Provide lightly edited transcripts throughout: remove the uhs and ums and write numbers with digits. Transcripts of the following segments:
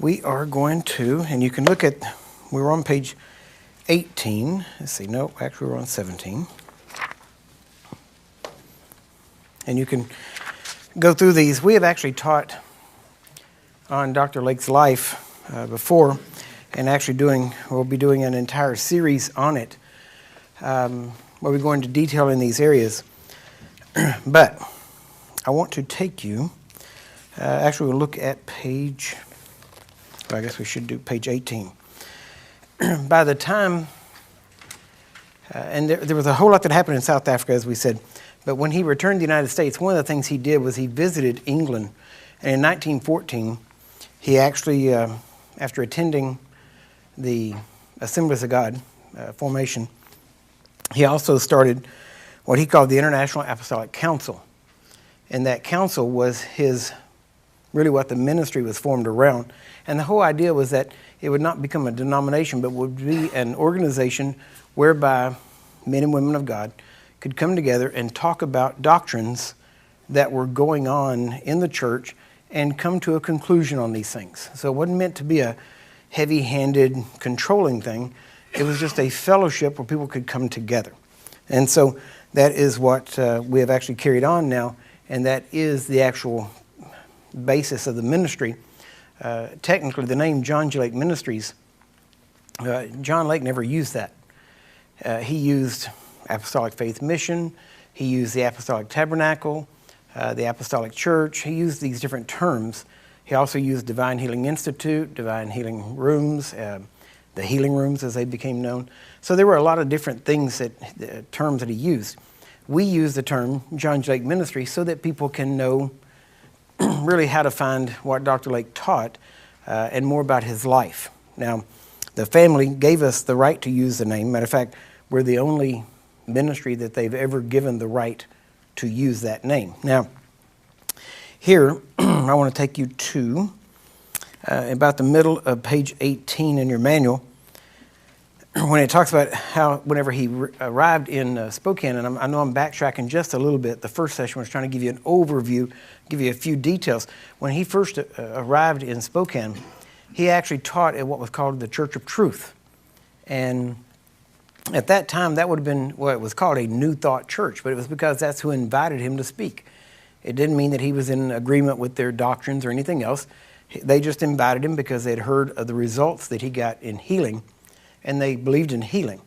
we are going to, and you can look at, we were on page 18. Let's see, no, actually we're on 17. And you can go through these. We have actually taught on Dr. Lake's life before, and actually we'll be doing an entire series on it, where we go into detail in these areas. But I want to take you, actually we'll look at page, well, I guess we should do page 18. By the time, and there was a whole lot that happened in South Africa, as we said, but when he returned to the United States, one of the things he did was he visited England. And in 1914, he actually, after attending the Assemblies of God formation, he also started what he called the International Apostolic Council. And that council was really what the ministry was formed around. And the whole idea was that it would not become a denomination, but would be an organization whereby men and women of God could come together and talk about doctrines that were going on in the church and come to a conclusion on these things. So it wasn't meant to be a heavy-handed, controlling thing. It was just a fellowship where people could come together. And so that is what we have actually carried on now, and that is the actual basis of the ministry. Technically, the name John G. Lake Ministries, John Lake never used that. He used Apostolic Faith Mission, he used the Apostolic Tabernacle, the Apostolic Church. He used these different terms. He also used Divine Healing Institute, Divine Healing Rooms, the Healing Rooms as they became known. So there were a lot of different things, terms that he used. We use the term John G. Lake Ministry so that people can know really how to find what Dr. Lake taught and more about his life. Now, the family gave us the right to use the name. Matter of fact, we're the only ministry that they've ever given the right to use that name. Now, here, I want to take you to about the middle of page 18 in your manual, when it talks about how whenever he arrived in Spokane, and I know I'm backtracking just a little bit. The first session was trying to give you an overview, give you a few details. When he first arrived in Spokane, he actually taught at what was called the Church of Truth. And at that time, that would have been what it was called, a New Thought church, but it was because that's who invited him to speak. It didn't mean that he was in agreement with their doctrines or anything else. They just invited him because they'd heard of the results that he got in healing, and they believed in healing.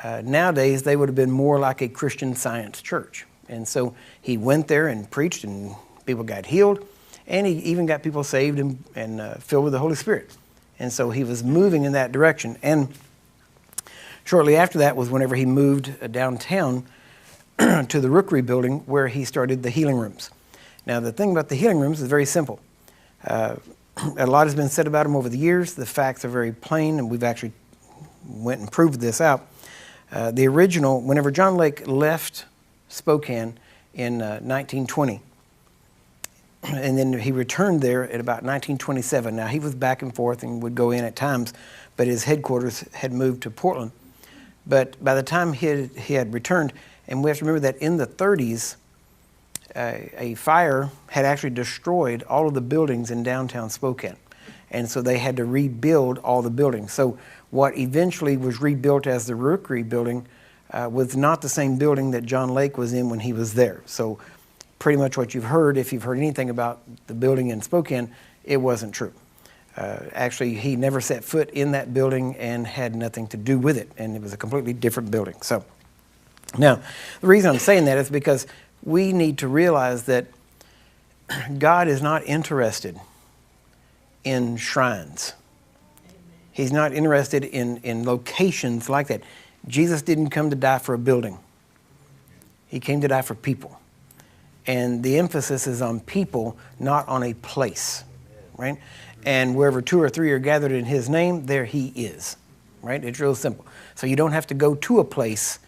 Nowadays, they would have been more like a Christian Science church. And so he went there and preached, and people got healed, and he even got people saved and filled with the Holy Spirit. And so he was moving in that direction. And shortly after that was whenever he moved downtown to the Rookery building where he started the healing rooms. Now, the thing about the healing rooms is very simple. A lot has been said about them over the years. The facts are very plain, and we've actually went and proved this out. The original, whenever John Lake left Spokane in 1920, and then he returned there at about 1927. Now, he was back and forth and would go in at times, but his headquarters had moved to Portland. But by the time he had returned, and we have to remember that in the 30s, a fire had actually destroyed all of the buildings in downtown Spokane. And so they had to rebuild all the buildings. So what eventually was rebuilt as the Rookery building was not the same building that John Lake was in when he was there. So pretty much what you've heard, if you've heard anything about the building in Spokane, it wasn't true. Actually, he never set foot in that building and had nothing to do with it, and it was a completely different building. So, now, the reason I'm saying that is because we need to realize that God is not interested in shrines. He's not interested in locations like that. Jesus didn't come to die for a building. He came to die for people. And the emphasis is on people, not on a place, right? And wherever 2 or 3 are gathered in his name, there he is, right? It's real simple. So you don't have to go to a place,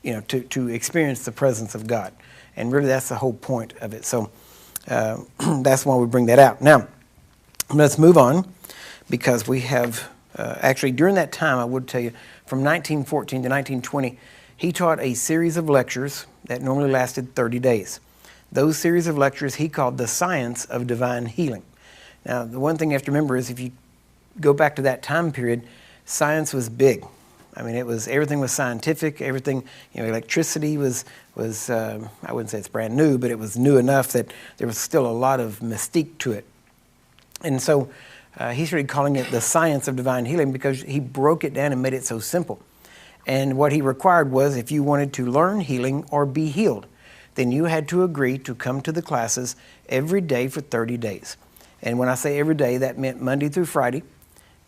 to experience the presence of God. And really that's the whole point of it. So that's why we bring that out. Now, let's move on, because we have, actually during that time, I would tell you, from 1914 to 1920, he taught a series of lectures that normally lasted 30 days. Those series of lectures he called the Science of Divine Healing. Now, the one thing you have to remember is if you go back to that time period, science was big. I mean, everything was scientific. Everything, electricity was I wouldn't say it's brand new, but it was new enough that there was still a lot of mystique to it. And so he started calling it the science of divine healing because he broke it down and made it so simple. And what he required was if you wanted to learn healing or be healed, then you had to agree to come to the classes every day for 30 days. And when I say every day, that meant Monday through Friday.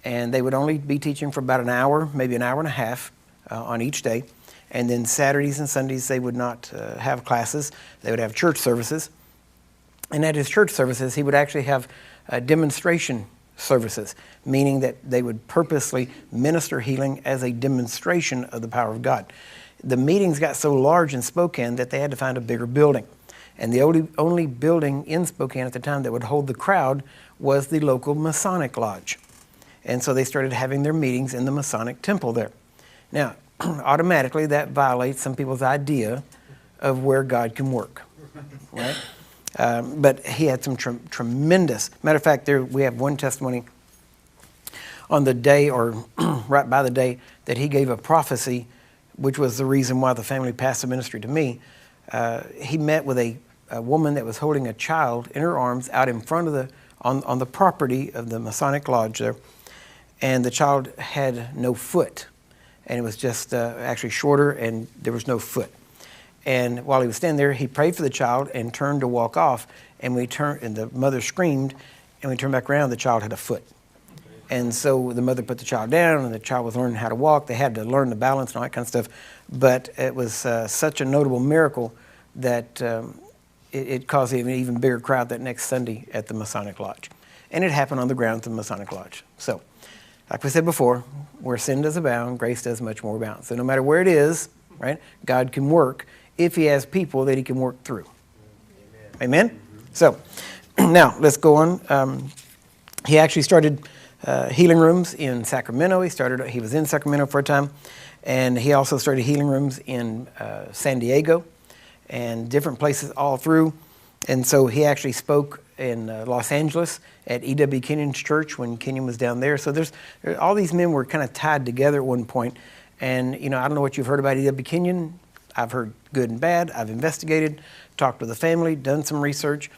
And they would only be teaching for about an hour, maybe an hour and a half on each day. And then Saturdays and Sundays, they would not have classes. They would have church services. And at his church services, he would actually have demonstration services, meaning that they would purposely minister healing as a demonstration of the power of God. The meetings got so large in Spokane that they had to find a bigger building. And the only building in Spokane at the time that would hold the crowd was the local Masonic Lodge. And so they started having their meetings in the Masonic Temple there. Now, automatically that violates some people's idea of where God can work, right? But he had some tremendous, matter of fact, we have one testimony on the day or right by the day that he gave a prophecy, which was the reason why the family passed the ministry to me. He met with a woman that was holding a child in her arms out in front of on the property of the Masonic Lodge there. And the child had no foot. And it was just actually shorter and there was no foot. And while he was standing there, he prayed for the child and turned to walk off. And the mother screamed, and we turned back around, the child had a foot. And so the mother put the child down, and the child was learning how to walk. They had to learn the balance and all that kind of stuff. But it was such a notable miracle that it caused an even bigger crowd that next Sunday at the Masonic Lodge. And it happened on the grounds of the Masonic Lodge. So, like we said before, where sin does abound, grace does much more abound. So no matter where it is, right, God can work if he has people that he can work through. Amen? Mm-hmm. So, now, let's go on. He actually started healing rooms in Sacramento. He was in Sacramento for a time. And he also started healing rooms in San Diego and different places all through. And so he actually spoke in Los Angeles at E.W. Kenyon's church when Kenyon was down there. So all these men were kind of tied together at one point. And, I don't know what you've heard about E.W. Kenyon. I've heard good and bad. I've investigated, talked with the family, done some research.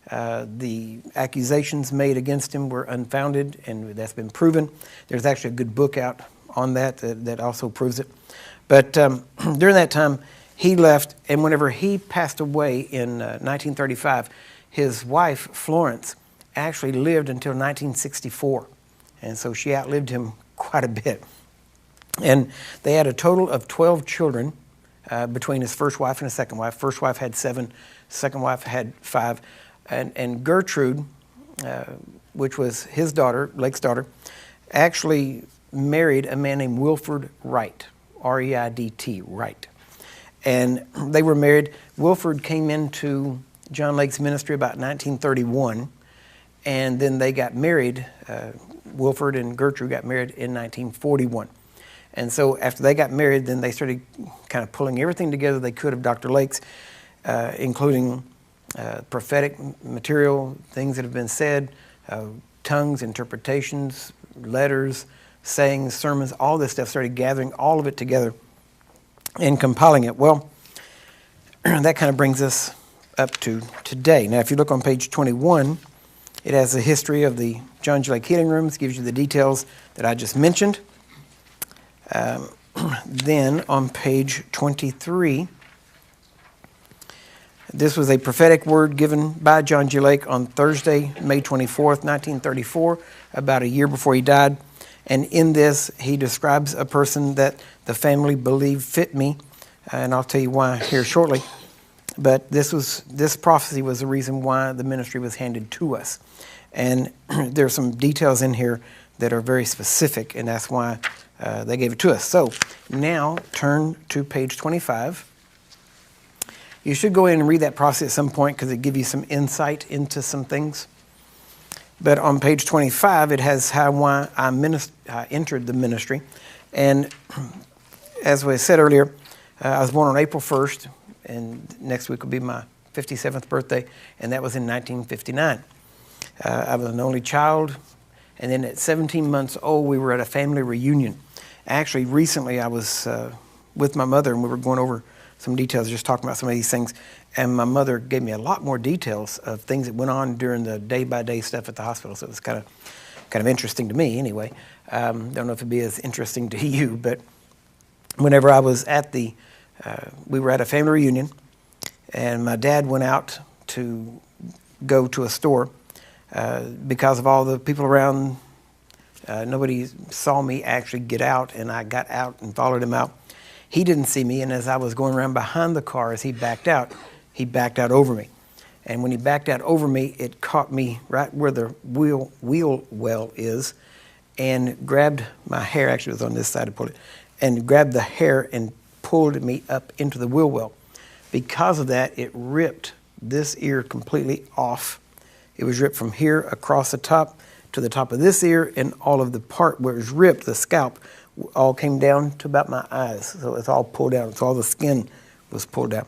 The accusations made against him were unfounded, and that's been proven. There's actually a good book out on that also proves it. But during that time, he left, and whenever he passed away in 1935, his wife, Florence, actually lived until 1964. And so she outlived him quite a bit. And they had a total of 12 children between his first wife and his second wife. First wife had 7, second wife had 5. And Gertrude, which was his daughter, Lake's daughter, actually married a man named Wilford Wright, R-E-I-D-T, Wright. And they were married. Wilford came into John Lake's ministry about 1931, and then they got married. Wilford and Gertrude got married in 1941. And so after they got married, then they started kind of pulling everything together they could of Dr. Lake's, including prophetic material, things that have been said, tongues, interpretations, letters, sayings, sermons, all this stuff, started gathering all of it together and compiling it. Well, that kind of brings us up to today. Now, if you look on page 21, it has a history of the John G. Lake Healing Rooms, gives you the details that I just mentioned. Then on page 23, this was a prophetic word given by John G. Lake on Thursday, May 24th, 1934, about a year before he died. And in this, he describes a person that the family believed fit me, and I'll tell you why here shortly. But this prophecy was the reason why the ministry was handed to us. And there's some details in here that are very specific, and that's why they gave it to us. So now turn to page 25. You should go in and read that prophecy at some point because it gives you some insight into some things. But on page 25, it has why I entered the ministry. And as we said earlier, I was born on April 1st, and next week will be my 57th birthday, and that was in 1959. I was an only child. And then at 17 months old, we were at a family reunion. Actually, recently I was with my mother, and we were going over some details, just talking about some of these things. And my mother gave me a lot more details of things that went on during the day-by-day stuff at the hospital. So it was kind of interesting to me anyway. Don't know if it'd be as interesting to you, but whenever I was at we were at a family reunion, and my dad went out to go to a store because of all the people around. Nobody saw me actually get out, and I got out and followed him out. He didn't see me, and as I was going around behind the car as he backed out over me. And when he backed out over me, it caught me right where the wheel well is, and grabbed my hair. Actually, it was on this side to pull it, and grabbed the hair and pulled me up into the wheel well. Because of that, it ripped this ear completely off. It was ripped from here across the top to the top of this ear, and all of the part where it was ripped, the scalp, all came down to about my eyes. So it's all pulled out. So all the skin was pulled out.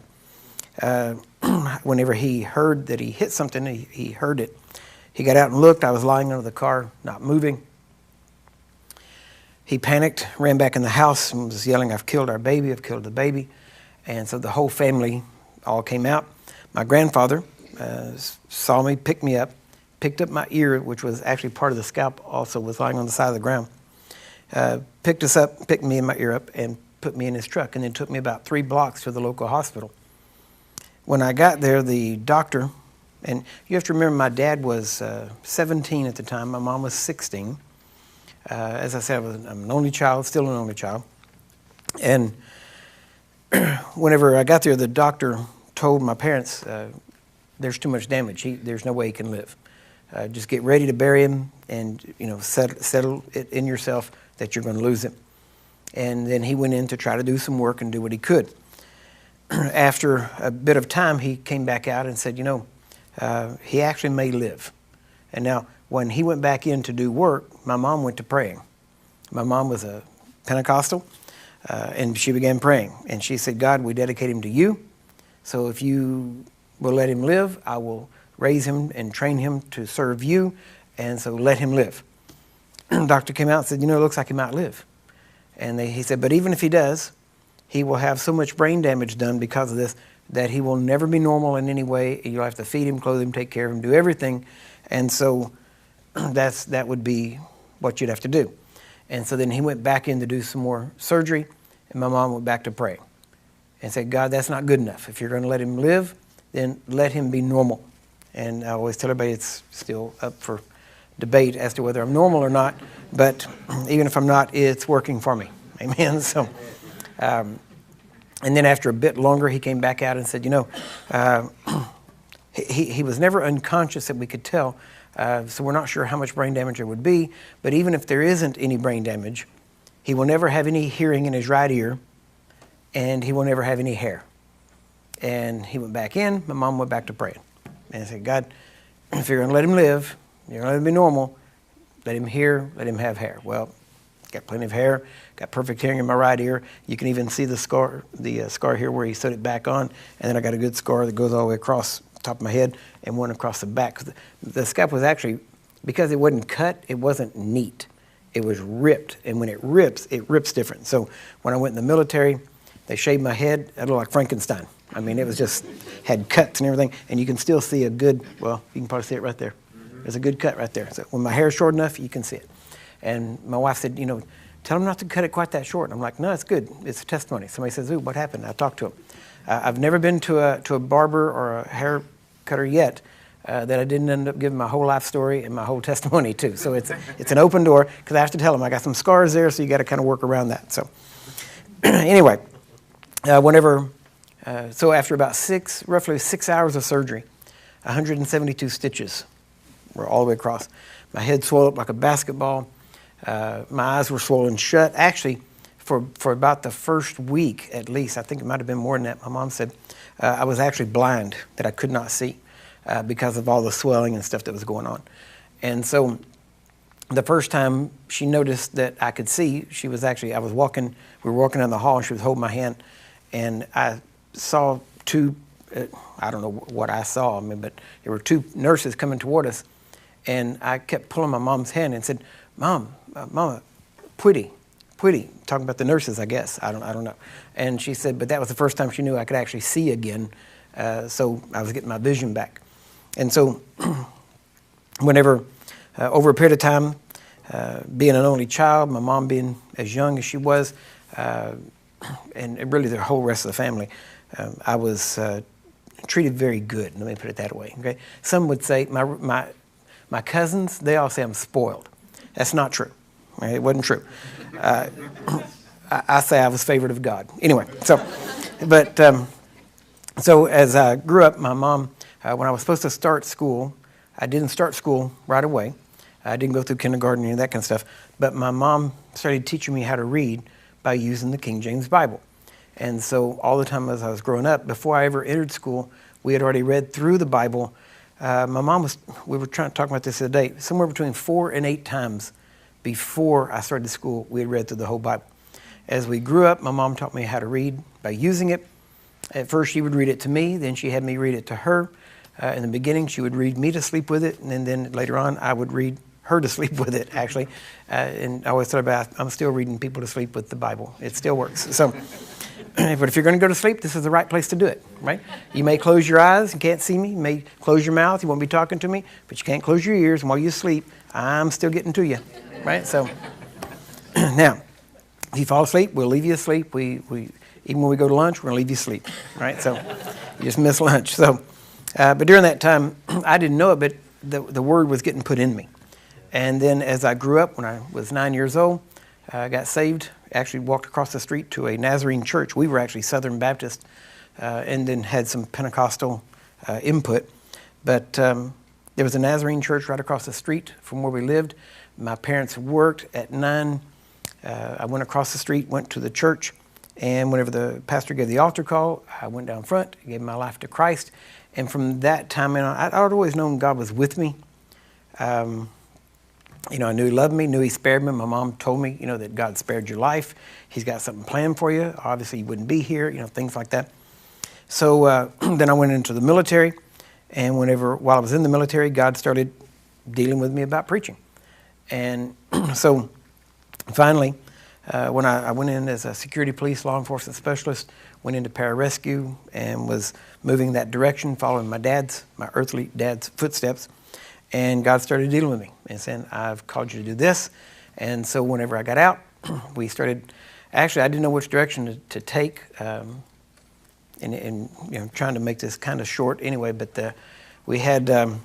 Whenever he heard that he hit something, he heard it. He got out and looked. I was lying under the car, not moving. He panicked, ran back in the house, and was yelling, "I've killed our baby, I've killed the baby." And so the whole family all came out. My grandfather saw me, picked me up, picked up my ear, which was actually part of the scalp also, was lying on the side of the ground. Picked us up, picked me and my ear up, and put me in his truck, and then took me about 3 blocks to the local hospital. When I got there, the doctor, and you have to remember my dad was 17 at the time, my mom was 16. As I said, I'm an only child, still an only child. And whenever I got there, the doctor told my parents, there's too much damage. There's no way he can live. Just get ready to bury him, and settle it in yourself that you're going to lose him. And then he went in to try to do some work and do what he could. After a bit of time, he came back out and said, he actually may live. And now, when he went back in to do work, my mom went to praying. My mom was a Pentecostal, and she began praying. And she said, "God, we dedicate him to you. So if you will let him live, I will raise him and train him to serve you. And so let him live." The doctor came out and said, "It looks like he might live." And he said, "But even if he does, he will have so much brain damage done because of this that he will never be normal in any way. You'll have to feed him, clothe him, take care of him, do everything. And so that would be what you'd have to do." And so then he went back in to do some more surgery, and my mom went back to pray and said, "God, that's not good enough. If you're going to let him live, then let him be normal." And I always tell everybody it's still up for debate as to whether I'm normal or not, but even if I'm not, it's working for me. Amen. So, and then after a bit longer, he came back out and said, he was never unconscious that we could tell, so we're not sure how much brain damage there would be, but even if there isn't any brain damage, he will never have any hearing in his right ear, and he will never have any hair. And he went back in, my mom went back to praying. And I said, "God, if you're going to let him live, you're going to let him be normal, let him hear, let him have hair." Well, got plenty of hair, got perfect hearing in my right ear. You can even see the scar here where he sewed it back on. And then I got a good scar that goes all the way across the top of my head and one across the back. The scalp was actually, because it wasn't cut, it wasn't neat. It was ripped. And when it rips different. So when I went in the military, they shaved my head. I looked like Frankenstein. I mean, it was just, had cuts and everything. And you can still see a good, well, you can probably see it right there. There's a good cut right there. So when my hair's short enough, you can see it. And my wife said, "Tell him not to cut it quite that short." And I'm like, "No, it's good. It's a testimony." Somebody says, "Ooh, what happened?" I talked to him. I've never been to a barber or a hair cutter yet that I didn't end up giving my whole life story and my whole testimony to. So it's an open door, because I have to tell them I got some scars there, so you got to kind of work around that. So anyway, so after about roughly 6 hours of surgery, 172 stitches were all the way across. My head swelled up like a basketball. My eyes were swollen shut. Actually, for about the first week at least, I think it might have been more than that, my mom said I was actually blind, that I could not see because of all the swelling and stuff that was going on. And so the first time she noticed that I could see, we were walking down the hall, and she was holding my hand, and I saw two, I don't know what I saw, but there were 2 nurses coming toward us, And I kept pulling my mom's hand and said, Mama, pretty, talking about the nurses, I guess. I don't know. And she said, but that was the first time she knew I could actually see again. So I was getting my vision back. And so whenever, over a period of time, being an only child, my mom being as young as she was, and really the whole rest of the family, I was treated very good. Let me put it that way. Okay, some would say my cousins, they all say I'm spoiled. That's not true. Right? It wasn't true. I say I was favored of God. Anyway, so as I grew up, my mom, when I was supposed to start school, I didn't start school right away. I didn't go through kindergarten and that kind of stuff. But my mom started teaching me how to read by using the King James Bible. And so all the time as I was growing up, before I ever entered school, we had already read through the Bible. We were talking about this the other day, somewhere between 4 and 8 times before I started school, we had read through the whole Bible. As we grew up, my mom taught me how to read by using it. At first, she would read it to me, then she had me read it to her. In the beginning, she would read me to sleep with it, and then later on, I would read her to sleep with it, actually. And I always thought about, I'm still reading people to sleep with the Bible. It still works. So, but if you're going to go to sleep, this is the right place to do it, right? You may close your eyes and can't see me. You may close your mouth. You won't be talking to me, but you can't close your ears. And while you sleep, I'm still getting to you, right? So, now, if you fall asleep, we'll leave you asleep. We even when we go to lunch, we're going to leave you asleep, right? So, you just miss lunch. So, but during that time, I didn't know it, but the word was getting put in me. And then as I grew up, when I was 9 years old, I got saved, actually walked across the street to a Nazarene church. We were actually Southern Baptist, and then had some Pentecostal input. But there was a Nazarene church right across the street from where we lived. My parents worked at 9. I went across the street, went to the church, and whenever the pastor gave the altar call, I went down front, gave my life to Christ. And from that time on, I'd always known God was with me. I knew He loved me, knew He spared me. My mom told me, that God spared your life. He's got something planned for you. Obviously, you wouldn't be here, things like that. So then I went into the military, and while I was in the military, God started dealing with me about preaching. And so finally, when I went in as a security police law enforcement specialist, went into pararescue and was moving that direction, following my earthly dad's footsteps. And God started dealing with me and saying, I've called you to do this. And so whenever I got out, we started, actually I didn't know which direction to take, and trying to make this kind of short anyway, but we had, I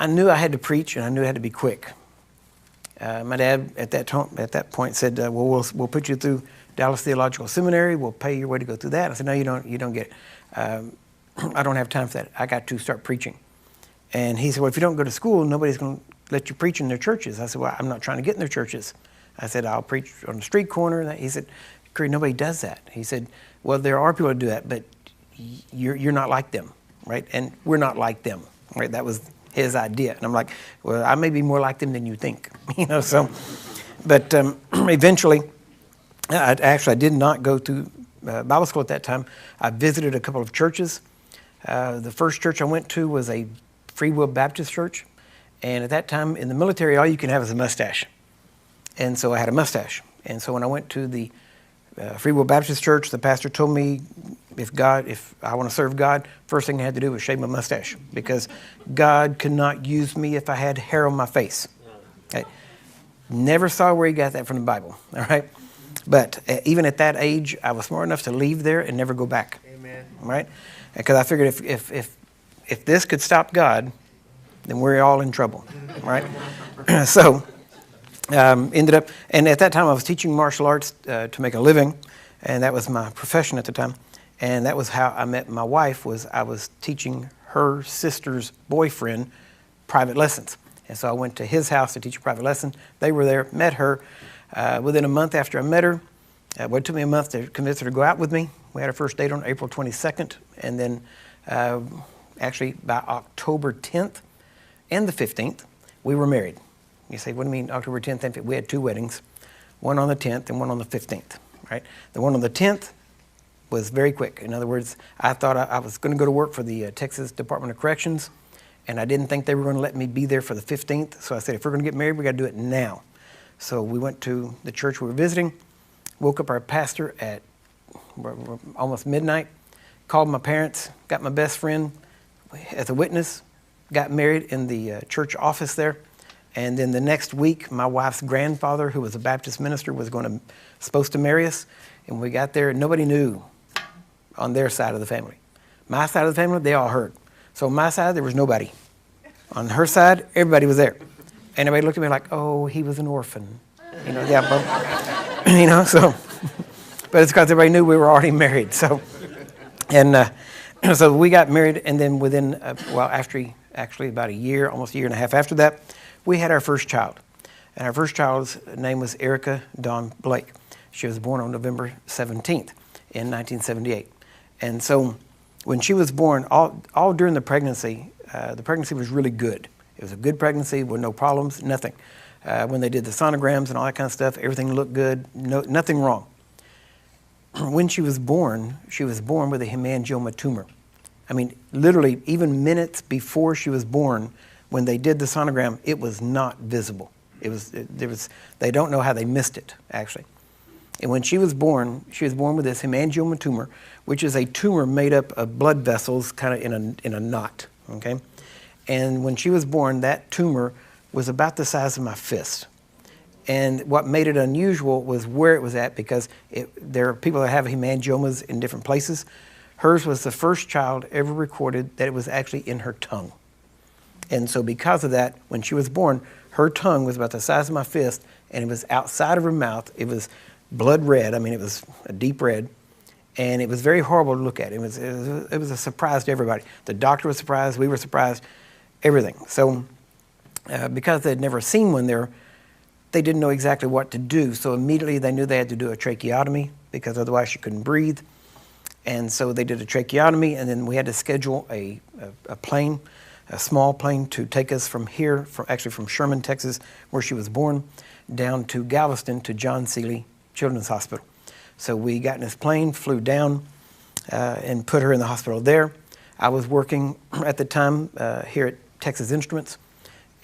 knew I had to preach and I knew I had to be quick. My dad at that point said, we'll put you through Dallas Theological Seminary, we'll pay your way to go through that. I said, no, you don't get it. I don't have time for that. I got to start preaching. And he said, well, if you don't go to school, nobody's going to let you preach in their churches. I said, well, I'm not trying to get in their churches. I said, I'll preach on the street corner. He said, Curry, nobody does that. He said, well, there are people who do that, but you're not like them, right? And we're not like them, right? That was his idea. And I'm like, well, I may be more like them than you think, so. But eventually, I did not go to Bible school at that time. I visited a couple of churches. The first church I went to was a Free Will Baptist church. And at that time in the military, all you can have is a mustache. And so I had a mustache. And so when I went to the Free Will Baptist church, the pastor told me if I want to serve God, first thing I had to do was shave my mustache, because God could not use me if I had hair on my face. I never saw where he got that from the Bible, all right? But even at that age, I was smart enough to leave there and never go back. Amen. Right? Because I figured if this could stop God, then we're all in trouble, right? So ended up, and at that time I was teaching martial arts to make a living, and that was my profession at the time. And that was how I met my wife. I was teaching her sister's boyfriend private lessons. And so I went to his house to teach a private lesson. They were there, met her. Within a month after I met her, it took me a month to convince her to go out with me. We had our first date on April 22nd, and then actually by October 10th and the 15th, we were married. You say, what do you mean October 10th and 15th? We had 2 weddings, one on the 10th and one on the 15th, right? The one on the 10th, was very quick. In other words, I thought I was going to go to work for the Texas Department of Corrections, and I didn't think they were going to let me be there for the 15th. So I said, if we're going to get married, we got to do it now. So we went to the church we were visiting, woke up our pastor at almost midnight, called my parents, got my best friend as a witness, got married in the church office there. And then the next week, my wife's grandfather, who was a Baptist minister, was supposed to marry us. And we got there, and nobody knew on their side of the family. My side of the family, they all heard. So on my side, there was nobody. On her side, everybody was there. And everybody looked at me like, oh, he was an orphan. Yeah, but, so. But it's because everybody knew we were already married. So, and so we got married, and then within, actually about a year, almost a year and a half after that, we had our first child. And our first child's name was Erica Dawn Blake. She was born on November 17th in 1978. And so when she was born, all during the pregnancy was really good. It was a good pregnancy with no problems, nothing. When they did the sonograms and all that kind of stuff, everything looked good, nothing wrong. When she was born with a hemangioma tumor. I mean, literally, even minutes before she was born, when they did the sonogram, it was not visible. They don't know how they missed it, actually. And when she was born with this hemangioma tumor, which is a tumor made up of blood vessels kind of in a knot, okay? And when she was born, that tumor was about the size of my fist. And what made it unusual was where it was at, because there are people that have hemangiomas in different places. Hers was the first child ever recorded that it was actually in her tongue. And so because of that, when she was born, her tongue was about the size of my fist, and it was outside of her mouth. It was blood red. I mean, it was a deep red, and it was very horrible to look at. It was a surprise to everybody. The doctor was surprised. We were surprised. Everything. So because they'd never seen one there, they didn't know exactly what to do. So immediately they knew they had to do a tracheotomy, because otherwise she couldn't breathe. And so they did a tracheotomy, and then we had to schedule a plane, a small plane, to take us from here, from Sherman, Texas, where she was born, down to Galveston to John Seeley Children's Hospital. So we got in this plane, flew down, and put her in the hospital there. I was working at the time here at Texas Instruments,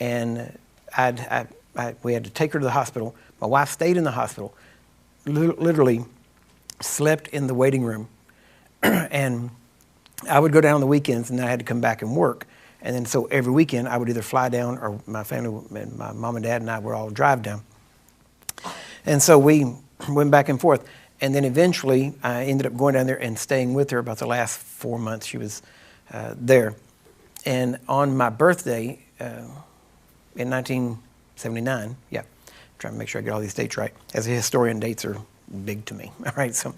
and we had to take her to the hospital. My wife stayed in the hospital, literally slept in the waiting room. And I would go down on the weekends, and then I had to come back and work. And then so every weekend I would either fly down, or my family, and my mom and dad and I would all drive down. And so we went back and forth. And then eventually I ended up going down there and staying with her about the last 4 months she was there. And on my birthday in 1979, I'm trying to make sure I get all these dates right. As a historian, dates are big to me. All right, so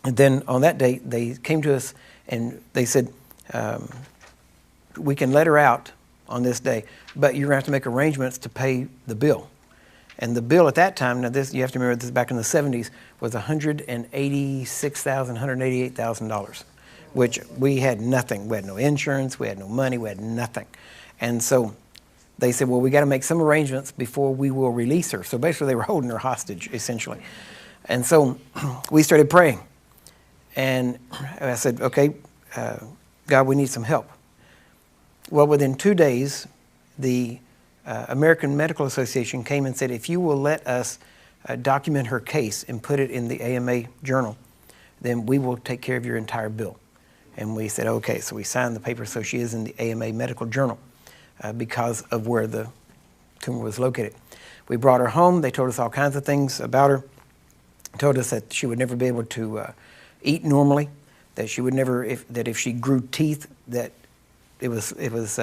and then on that day, they came to us and they said, we can let her out on this day, but you're going to have to make arrangements to pay the bill. And the bill at that time, now this, you have to remember, this is back in the 70s, was $186,000, $188,000, which we had nothing. We had no insurance, we had no money, we had nothing. And so they said, well, we got to make some arrangements before we will release her. So basically they were holding her hostage, essentially. And so we started praying. And I said, okay, God, we need some help. Well, within 2 days, the American Medical Association came and said, if you will let us document her case and put it in the AMA journal, then we will take care of your entire bill. And we said, okay. So we signed the paper, so she is in the AMA Medical Journal because of where the tumor was located. We brought her home. They told us all kinds of things about her. Told us that she would never be able to eat normally, that she would never, if she grew teeth, that it was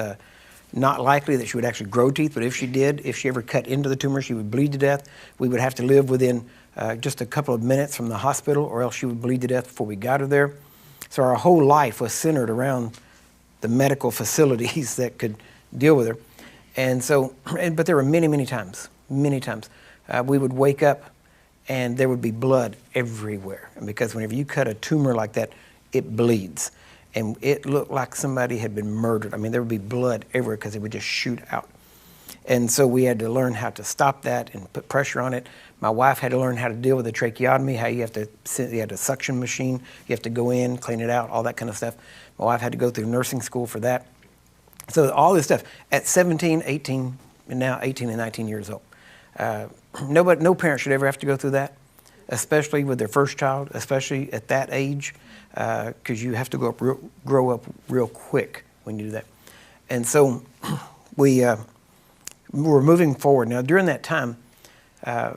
not likely that she would actually grow teeth, but if she did, if she ever cut into the tumor, she would bleed to death. We would have to live within just a couple of minutes from the hospital, or else she would bleed to death before we got her there. So our whole life was centered around the medical facilities that could deal with her. And so, but there were many times, we would wake up and there would be blood everywhere. And because whenever you cut a tumor like that, it bleeds. And it looked like somebody had been murdered. I mean, there would be blood everywhere because it would just shoot out. And so we had to learn how to stop that and put pressure on it. My wife had to learn how to deal with a tracheotomy, how you had a suction machine, you have to go in, clean it out, all that kind of stuff. My wife had to go through nursing school for that. So all this stuff at 17, 18, and now 18 and 19 years old. No parent should ever have to go through that, especially with their first child, especially at that age, because you have to grow up real quick when you do that. And so we were moving forward. Now, during that time,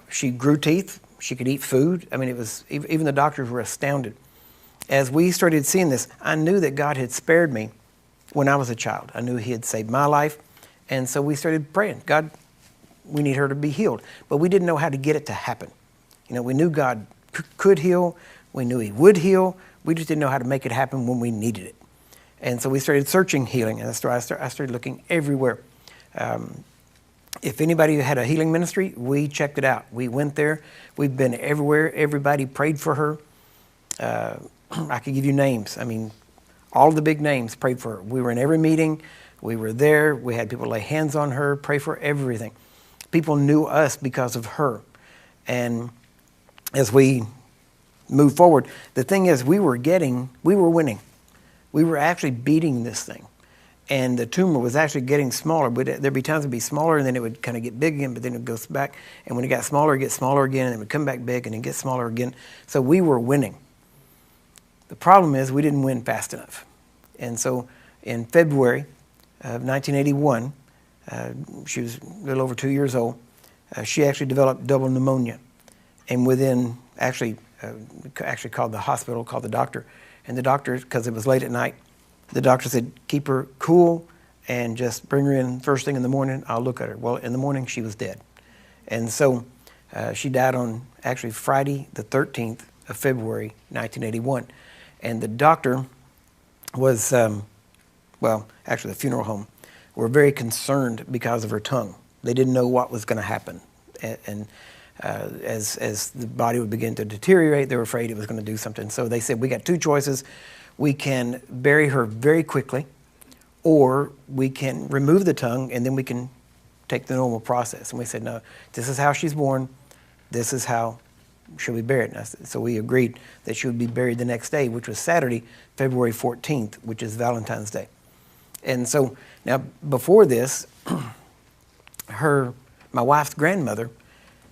she grew teeth. She could eat food. I mean, it was even the doctors were astounded. As we started seeing this, I knew that God had spared me when I was a child. I knew He had saved my life. And so we started praying, God, we need her to be healed. But we didn't know how to get it to happen. You know, we knew God could heal. We knew He would heal. We just didn't know how to make it happen when we needed it. And so we started searching healing. And I started looking everywhere. If anybody had a healing ministry, we checked it out. We went there. We've been everywhere. Everybody prayed for her. I could give you names. I mean, all the big names prayed for her. We were in every meeting. We were there. We had people lay hands on her, pray for everything. People knew us because of her. And as we moved forward, the thing is, we were winning. We were actually beating this thing. And the tumor was actually getting smaller. But there'd be times it'd be smaller, and then it would kind of get big again, but then it goes back. And when it got smaller, it gets smaller again, and it would come back big, and then get smaller again. So we were winning. The problem is we didn't win fast enough. And so in February of 1981, she was a little over 2 years old, she actually developed double pneumonia. And within, actually called the hospital, called the doctor. And the doctor, because it was late at night, the doctor said, keep her cool and just bring her in first thing in the morning. I'll look at her. Well, in the morning, she was dead. And so she died on actually Friday, the 13th of February, 1981. And the doctor was, actually the funeral home, were very concerned because of her tongue. They didn't know what was going to happen. And as the body would begin to deteriorate, they were afraid it was going to do something. So they said, we got two choices. We can bury her very quickly, or we can remove the tongue, and then we can take the normal process. And we said, no, this is how she's born. This is how she'll be buried. So we agreed that she would be buried the next day, which was Saturday, February 14th, which is Valentine's Day. And so now before this, my wife's grandmother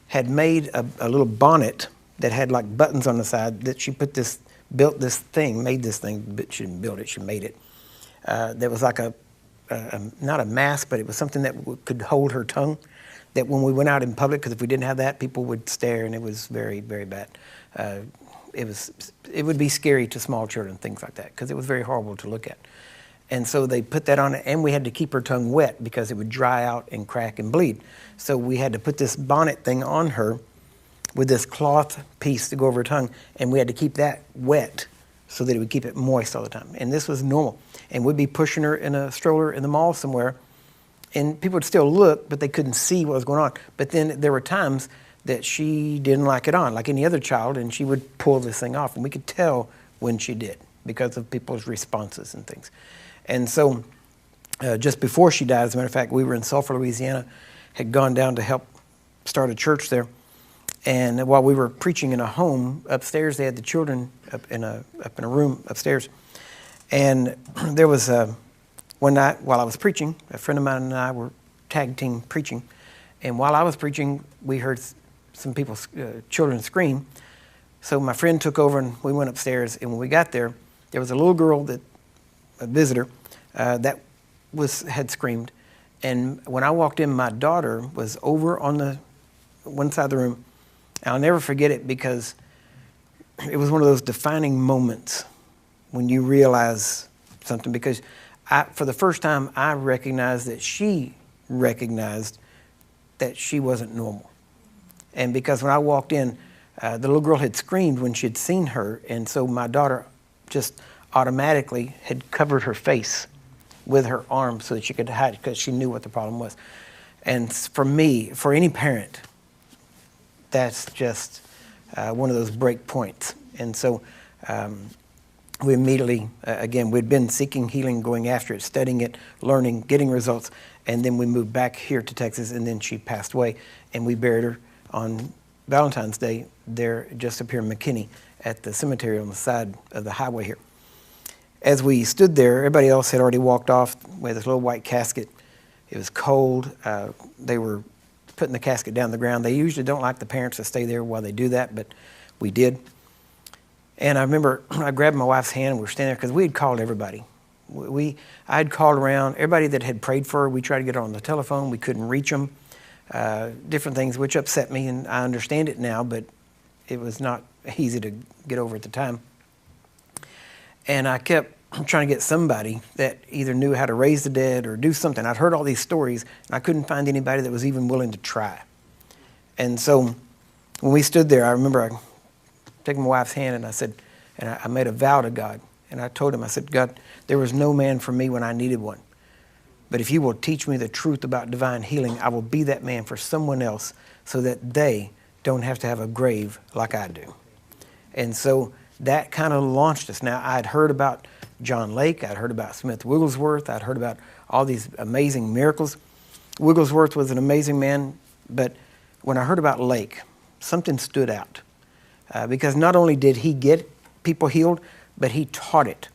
had made a little bonnet that had like buttons on the side that she built this thing, made this thing, but she didn't build it, she made it. That was like not a mask, but it was something that could hold her tongue, that when we went out in public, because if we didn't have that, people would stare, and it was very, very bad. It would be scary to small children, things like that, because it was very horrible to look at. And so they put that on, and we had to keep her tongue wet because it would dry out and crack and bleed. So we had to put this bonnet thing on her with this cloth piece to go over her tongue, and we had to keep that wet so that it would keep it moist all the time. And this was normal. And we'd be pushing her in a stroller in the mall somewhere, and people would still look, but they couldn't see what was going on. But then there were times that she didn't like it on, like any other child, and she would pull this thing off, and we could tell when she did because of people's responses and things. And so just before she died, as a matter of fact, we were in Sulphur, Louisiana, had gone down to help start a church there. And while we were preaching in a home upstairs, they had the children up in a room upstairs. And there was one night while I was preaching, a friend of mine and I were tag team preaching. And while I was preaching, we heard some children scream. So my friend took over and we went upstairs. And when we got there, there was a little girl, a visitor, that had screamed. And when I walked in, my daughter was over on the one side of the room. I'll never forget it because it was one of those defining moments when you realize something. Because for the first time, I recognized that she recognized that she wasn't normal. And because when I walked in, the little girl had screamed when she had seen her. And so my daughter just automatically had covered her face with her arms so that she could hide because she knew what the problem was. And for me, for any parent, that's just one of those break points. And so we immediately, again, we'd been seeking healing, going after it, studying it, learning, getting results. And then we moved back here to Texas, and then she passed away. And we buried her on Valentine's Day there just up here in McKinney at the cemetery on the side of the highway here. As we stood there, everybody else had already walked off with this little white casket. It was cold. They were putting the casket down the ground. They usually don't like the parents to stay there while they do that, but we did. And I remember I grabbed my wife's hand and we were standing there because we had called everybody. I had called around everybody that had prayed for her. We tried to get her on the telephone. We couldn't reach them. Different things, which upset me, and I understand it now, but it was not easy to get over at the time. And I kept trying to get somebody that either knew how to raise the dead or do something. I'd heard all these stories, and I couldn't find anybody that was even willing to try. And so when we stood there, I remember I taking my wife's hand, and I said, and I made a vow to God. And I told him, I said, God, there was no man for me when I needed one. But if you will teach me the truth about divine healing, I will be that man for someone else so that they don't have to have a grave like I do. And so that kind of launched us. Now, I'd heard about John Lake. I'd heard about Smith Wigglesworth. I'd heard about all these amazing miracles. Wigglesworth was an amazing man, but when I heard about Lake, something stood out. Because not only did he get people healed, but he taught it.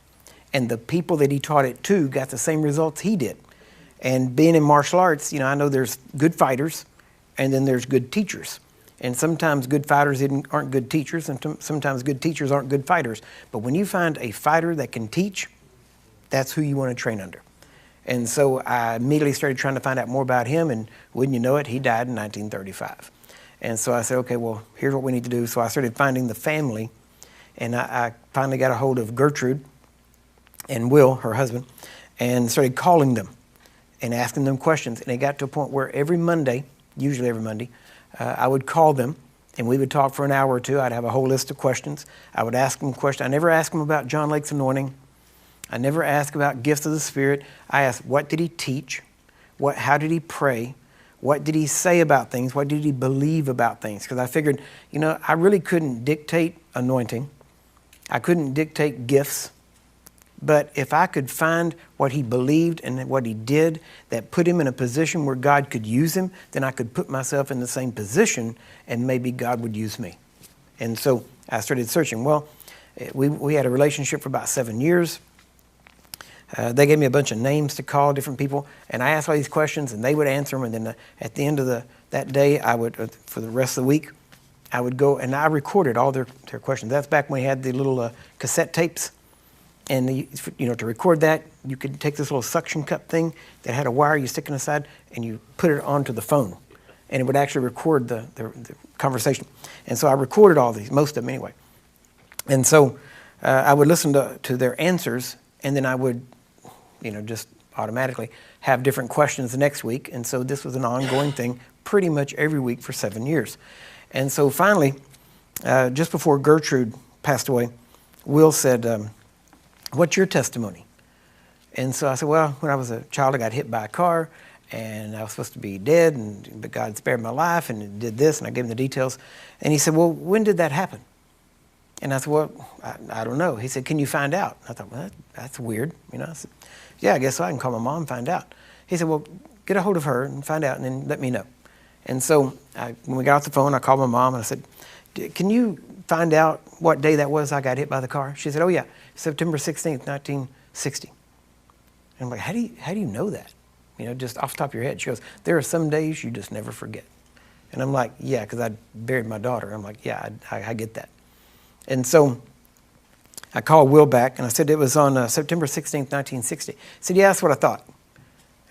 And the people that he taught it to got the same results he did. And being in martial arts, you know, I know there's good fighters and then there's good teachers. And sometimes good fighters aren't good teachers, and sometimes good teachers aren't good fighters. But when you find a fighter that can teach, that's who you want to train under. And so I immediately started trying to find out more about him, and wouldn't you know it, he died in 1935. And so I said, okay, well, here's what we need to do. So I started finding the family, and I finally got a hold of Gertrude and Will, her husband, and started calling them and asking them questions. And it got to a point where every Monday, usually every Monday, I would call them, and we would talk for an hour or two. I'd have a whole list of questions. I would ask them questions. I never asked them about John Lake's anointing. I never asked about gifts of the Spirit. I asked, what did he teach? How did he pray? What did he say about things? What did he believe about things? Because I figured, you know, I really couldn't dictate anointing. I couldn't dictate gifts. But if I could find what he believed and what he did that put him in a position where God could use him, then I could put myself in the same position and maybe God would use me. And so I started searching. Well, we had a relationship for about 7 years. They gave me a bunch of names to call different people, and I asked all these questions, and they would answer them. And then at the end of that day, I would, for the rest of the week, I would go and I recorded all their questions. That's back when we had the little cassette tapes, and you know, to record that, you could take this little suction cup thing that had a wire you stick on the side, and you put it onto the phone, and it would actually record the conversation. And so I recorded all these, most of them anyway. And so I would listen to their answers, and then I would, you know, just automatically have different questions the next week. And so this was an ongoing thing pretty much every week for 7 years. And so finally, just before Gertrude passed away, Will said, what's your testimony? And so I said, well, when I was a child, I got hit by a car, and I was supposed to be dead, but God spared my life and did this, and I gave him the details. And he said, well, when did that happen? And I said, well, I don't know. He said, can you find out? I thought, well, that's weird. You know, I said, yeah, I guess so. I can call my mom and find out. He said, well, get a hold of her and find out, and then let me know. And so when we got off the phone, I called my mom, and I said, can you find out what day that was I got hit by the car? She said, oh, yeah, September 16th, 1960. And I'm like, how do you know that? You know, just off the top of your head. She goes, there are some days you just never forget. And I'm like, yeah, because I buried my daughter. I'm like, yeah, I get that. And so I called Will back, and I said it was on September 16th, 1960. He said, yeah, that's what I thought. And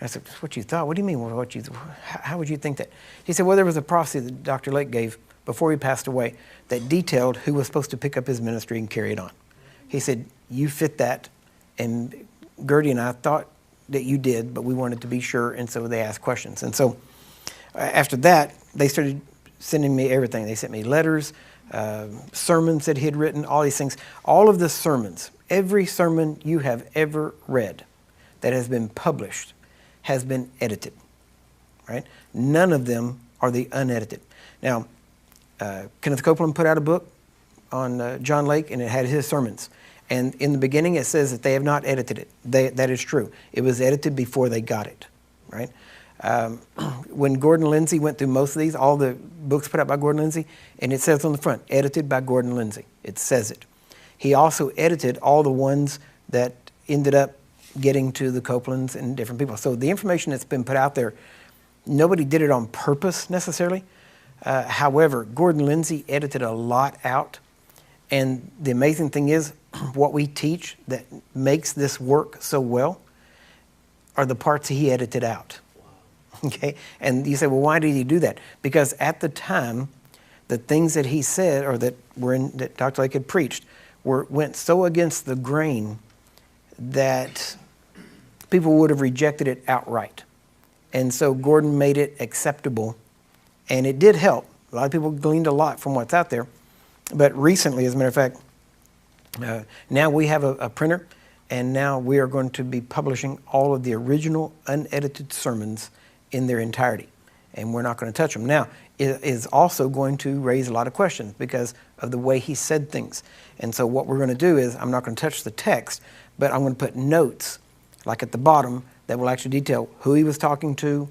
I said, what you thought? What do you mean? How would you think that? He said, well, there was a prophecy that Dr. Lake gave before he passed away that detailed who was supposed to pick up his ministry and carry it on. He said, you fit that, and Gertie and I thought that you did, but we wanted to be sure, and so they asked questions. And so after that, they started sending me everything. They sent me letters, sermons that he had written, all these things. All of the sermons, every sermon you have ever read that has been published has been edited, right? None of them are the unedited. Now, Kenneth Copeland put out a book on John Lake, and it had his sermons. And in the beginning, it says that they have not edited it. That is true. It was edited before they got it, right? When Gordon Lindsay went through most of these, all the books put out by Gordon Lindsay, and it says on the front, edited by Gordon Lindsay. It says it. He also edited all the ones that ended up getting to the Copelands and different people. So the information that's been put out there, nobody did it on purpose necessarily. However, Gordon Lindsay edited a lot out. And the amazing thing is, what we teach that makes this work so well are the parts he edited out. Okay? And you say, well, why did he do that? Because at the time, the things that he said, or that that Dr. Lake had preached, went so against the grain that people would have rejected it outright. And so Gordon made it acceptable, and it did help. A lot of people gleaned a lot from what's out there. But recently, as a matter of fact, now we have a printer, and now we are going to be publishing all of the original unedited sermons in their entirety. And we're not going to touch them. Now, it is also going to raise a lot of questions because of the way he said things. And so what we're going to do is, I'm not going to touch the text, but I'm going to put notes, like at the bottom, that will actually detail who he was talking to,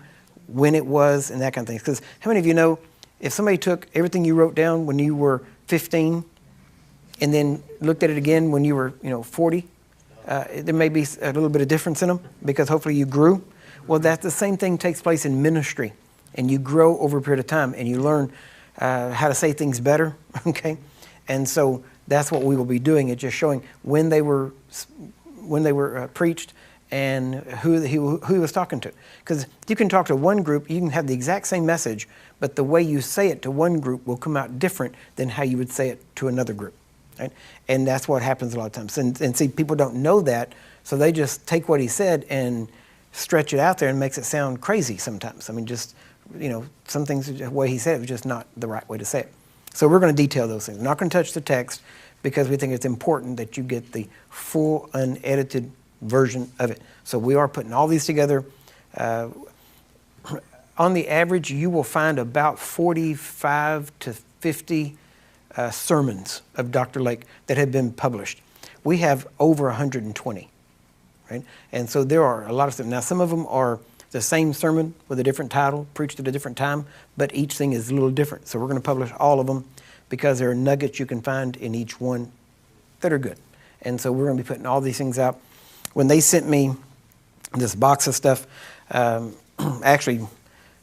when it was, and that kind of thing. Because how many of you know, if somebody took everything you wrote down when you were 15 and then looked at it again when you were 40, there may be a little bit of difference in them because hopefully you grew. Well, the same thing takes place in ministry, and you grow over a period of time, and you learn how to say things better, okay? And so that's what we will be doing. It's just showing when they were preached and who he was talking to. Because you can talk to one group, you can have the exact same message, but the way you say it to one group will come out different than how you would say it to another group. Right? And that's what happens a lot of times. And see, people don't know that, so they just take what he said and stretch it out there and makes it sound crazy sometimes. I mean, just, some things, the way he said it was just not the right way to say it. So we're going to detail those things. We're not going to touch the text because we think it's important that you get the full unedited version of it. So we are putting all these together. On the average, you will find about 45 to 50 sermons of Dr. Lake that have been published. We have over 120, right? And so there are a lot of them. Now, some of them are the same sermon with a different title, preached at a different time, but each thing is a little different. So we're going to publish all of them because there are nuggets you can find in each one that are good. And so we're going to be putting all these things out. When they sent me this box of stuff, actually,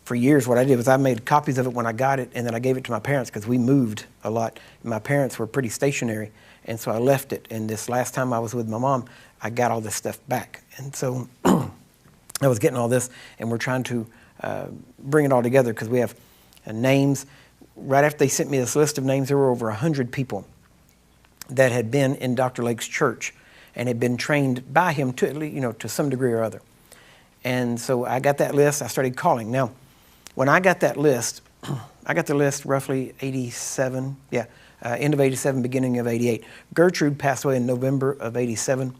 for years, what I did was I made copies of it when I got it, and then I gave it to my parents because we moved a lot. And my parents were pretty stationary, and so I left it. And this last time I was with my mom, I got all this stuff back. And so I was getting all this, and we're trying to bring it all together because we have names. Right after they sent me this list of names, there were over 100 people that had been in Dr. Lake's church and had been trained by him to, to some degree or other. And so I got that list. I started calling. Now, when I got that list, I got the list roughly 87, end of 87, beginning of 88. Gertrude passed away in November of 87.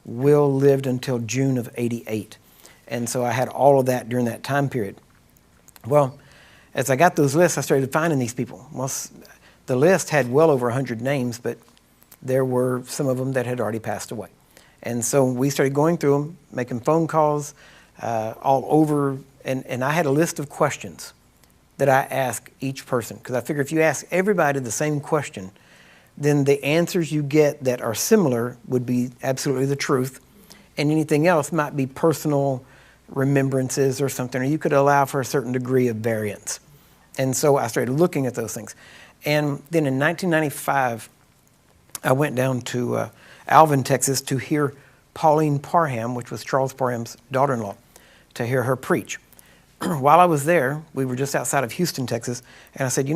Will lived until June of 88. And so I had all of that during that time period. Well, as I got those lists, I started finding these people. Well, the list had well over 100 names, but there were some of them that had already passed away. And so we started going through them, making phone calls all over, and I had a list of questions that I asked each person. Because I figure if you ask everybody the same question, then the answers you get that are similar would be absolutely the truth, and anything else might be personal remembrances or something, or you could allow for a certain degree of variance. And so I started looking at those things. And then in 1995, I went down to Alvin, Texas to hear Pauline Parham, which was Charles Parham's daughter-in-law, to hear her preach. While I was there, we were just outside of Houston, Texas, and I said,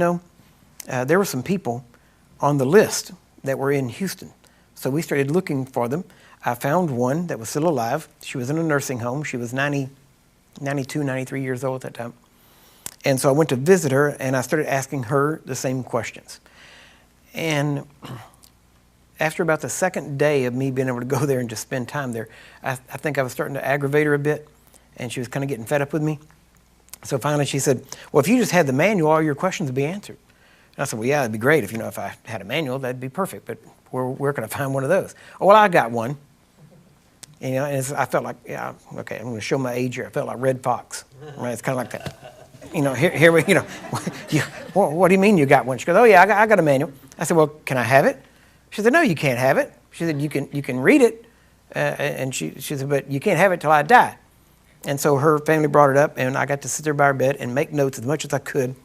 there were some people on the list that were in Houston. So we started looking for them. I found one that was still alive. She was in a nursing home. She was 92, 93 years old at that time. And so I went to visit her, and I started asking her the same questions. And after about the second day of me being able to go there and just spend time there, I think I was starting to aggravate her a bit, and she was kind of getting fed up with me. So finally she said, well, if you just had the manual, all your questions would be answered. And I said, well, yeah, it'd be great if I had a manual, that'd be perfect, but where can I find one of those? Oh, well, I got one. You know, and I felt like, yeah, okay, I'm going to show my age here. I felt like Red Fox, right? It's kind of like that. You know, here we, you know, what do you mean you got one? She goes, oh yeah, I got a manual. I said, well, can I have it? She said, no, you can't have it. She said, you can read it, and she said, but you can't have it till I die. And so her family brought it up, and I got to sit there by her bed and make notes as much as I could.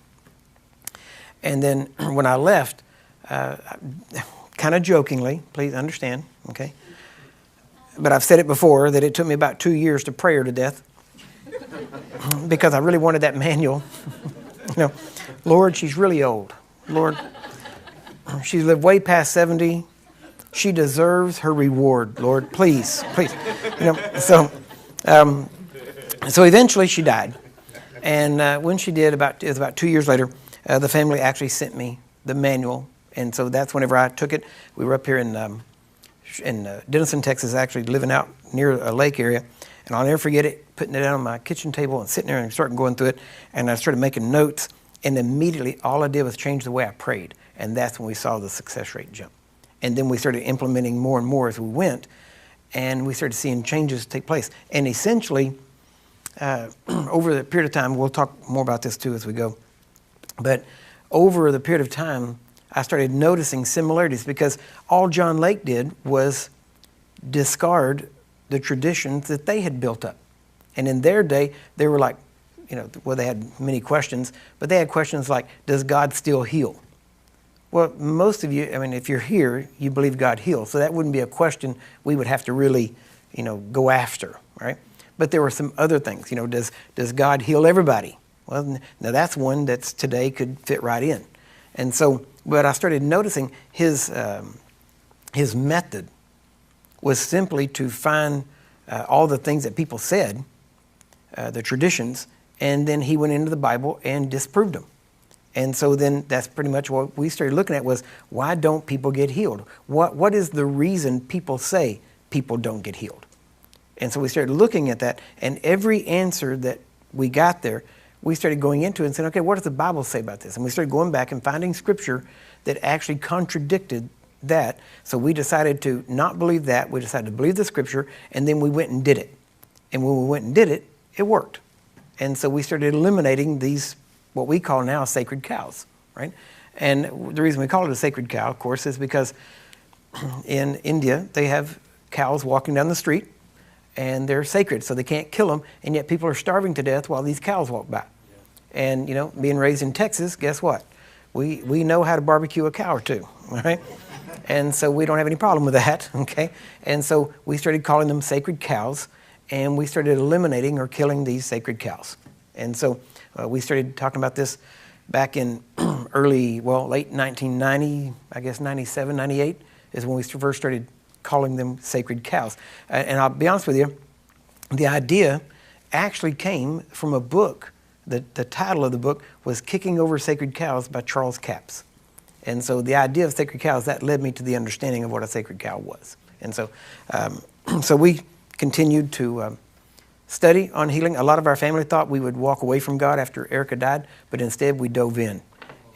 And then when I left, kind of jokingly, please understand, okay? But I've said it before that it took me about 2 years to pray her to death because I really wanted that manual. You know, Lord, she's really old. Lord, she's lived way past 70. She deserves her reward, Lord. Please, please. You know, so eventually she died. And when she did, it was about 2 years later, the family actually sent me the manual. And so that's whenever I took it. We were up here in Denison, Texas, actually living out near a lake area. And I'll never forget it, putting it down on my kitchen table and sitting there and starting going through it. And I started making notes. And immediately all I did was change the way I prayed. And that's when we saw the success rate jump. And then we started implementing more and more as we went. And we started seeing changes take place. And essentially, over the period of time, we'll talk more about this too as we go. But over the period of time, I started noticing similarities because all John Lake did was discard the traditions that they had built up. And in their day, they were like, you know, well, they had many questions, but they had questions like, does God still heal? Well, most of you, I mean, if you're here, you believe God heals. So that wouldn't be a question we would have to really, you know, go after, right? But there were some other things, you know, does God heal everybody? Well, now that's one that's today could fit right in. And so, but I started noticing his method was simply to find all the things that people said, the traditions, and then he went into the Bible and disproved them. And so then that's pretty much what we started looking at was, why don't people get healed? What is the reason people say people don't get healed? And so we started looking at that, and every answer that we got there, we started going into it and saying, okay, what does the Bible say about this? And we started going back and finding scripture that actually contradicted that. So we decided to not believe that. We decided to believe the scripture, and then we went and did it. And when we went and did it, it worked. And so we started eliminating these, what we call now sacred cows, right? And the reason we call it a sacred cow, of course, is because in India, they have cows walking down the street, and they're sacred, so they can't kill them, and yet people are starving to death while these cows walk by. And, you know, being raised in Texas, guess what? We know how to barbecue a cow or two, right? And so we don't have any problem with that, okay? And so we started calling them sacred cows, and we started eliminating or killing these sacred cows. And so we started talking about this back in late 1990, I guess 97, 98 is when we first started calling them sacred cows. And I'll be honest with you, the idea actually came from a book. The title of the book was Kicking Over Sacred Cows by Charles Capps. And so the idea of sacred cows, that led me to the understanding of what a sacred cow was. And so, so we continued to study on healing. A lot of our family thought we would walk away from God after Erica died, but instead we dove in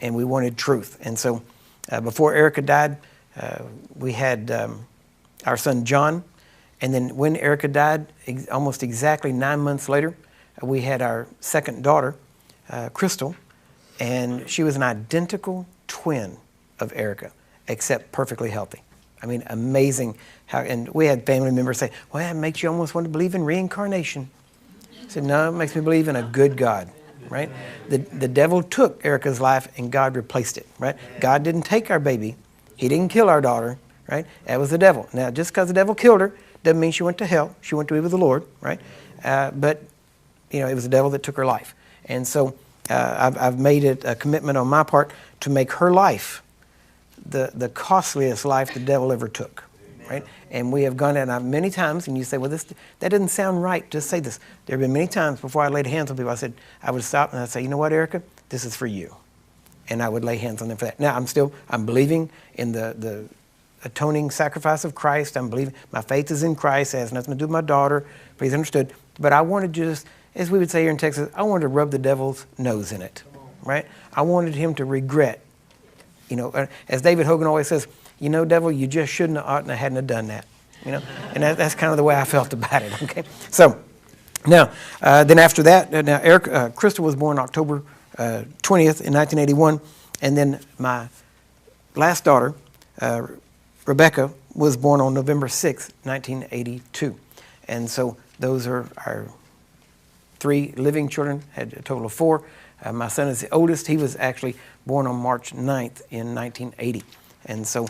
and we wanted truth. And so before Erica died, we had our son John. And then when Erica died, almost exactly 9 months later, we had our second daughter, Crystal, and she was an identical twin of Erica, except perfectly healthy. I mean, amazing how, and we had family members say, well, it makes you almost want to believe in reincarnation. I said, no, it makes me believe in a good God, right? The devil took Erica's life and God replaced it, right? God didn't take our baby. He didn't kill our daughter, right? That was the devil. Now, just because the devil killed her doesn't mean she went to hell. She went to be with the Lord, right? But you know, it was the devil that took her life. And so I've made it a commitment on my part to make her life the costliest life the devil ever took, right? And we have gone out many times, and you say, well, that doesn't sound right to say this. There have been many times before I laid hands on people, I would stop and I'd say, you know what, Erica, this is for you. And I would lay hands on them for that. Now, I'm believing in the atoning sacrifice of Christ. I'm believing my faith is in Christ. It has nothing to do with my daughter. Please understood. But I wanted to just, as we would say here in Texas, I wanted to rub the devil's nose in it, right? I wanted him to regret, you know, as David Hogan always says, you know, devil, you just shouldn't have, hadn't have done that. And that's kind of the way I felt about it, okay? So, now, then after that, Crystal was born October 20th in 1981, and then my last daughter, Rebecca, was born on November 6th, 1982. And so those are our 3 living children, had a total of 4. My son is the oldest. He was actually born on March 9th in 1980. And so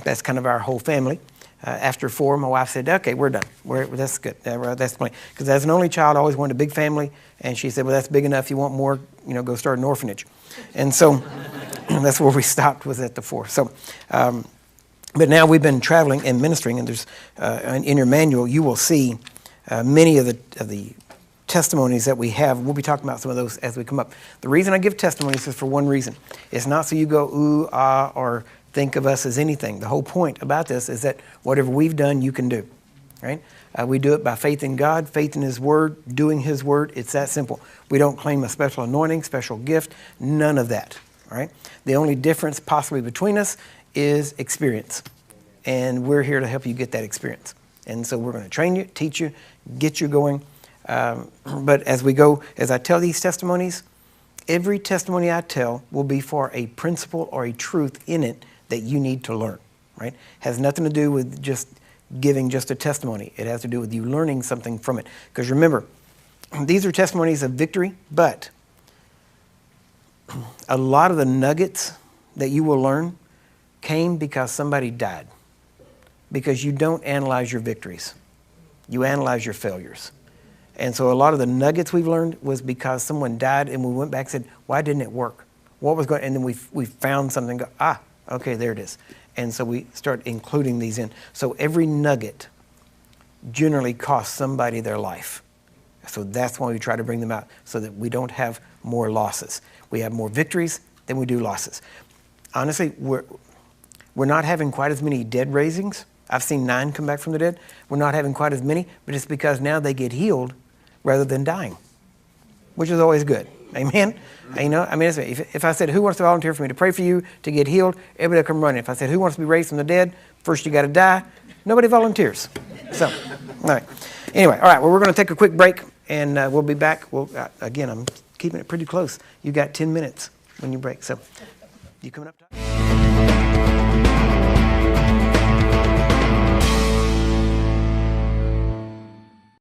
that's kind of our whole family. After 4, my wife said, okay, we're done. That's good. That's plenty. Because as an only child, I always wanted a big family. And she said, well, that's big enough. You want more, go start an orphanage. And so that's where we stopped, was at the 4. So, but now we've been traveling and ministering. And there's, in your manual, you will see many of the testimonies that we have. We'll be talking about some of those as we come up. The reason I give testimonies is for one reason. It's not so you go, ooh, ah, or think of us as anything. The whole point about this is that whatever we've done, you can do, right? We do it by faith in God, faith in His Word, doing His Word. It's that simple. We don't claim a special anointing, special gift, none of that, all right? The only difference possibly between us is experience, and we're here to help you get that experience. And so we're going to train you, teach you, get you going. But as we go, as I tell these testimonies, every testimony I tell will be for a principle or a truth in it that you need to learn, right? Has nothing to do with just giving just a testimony. It has to do with you learning something from it. Because remember, these are testimonies of victory, but a lot of the nuggets that you will learn came because somebody died. Because you don't analyze your victories. You analyze your failures. And so a lot of the nuggets we've learned was because someone died and we went back and said, why didn't it work? What was going? And then we found something, okay, there it is. And so we start including these in. So every nugget generally costs somebody their life. So that's why we try to bring them out, so that we don't have more losses. We have more victories than we do losses. Honestly, we're not having quite as many dead raisings. I've seen 9 come back from the dead. We're not having quite as many, but it's because now they get healed rather than dying, which is always good. Amen? If I said, who wants to volunteer for me to pray for you to get healed, everybody will come running. If I said, who wants to be raised from the dead, first you got to die, nobody volunteers. So, all right. Anyway, all right, well, we're going to take a quick break, and we'll be back. Again, I'm keeping it pretty close. You got 10 minutes when you break. So, you coming up, Todd?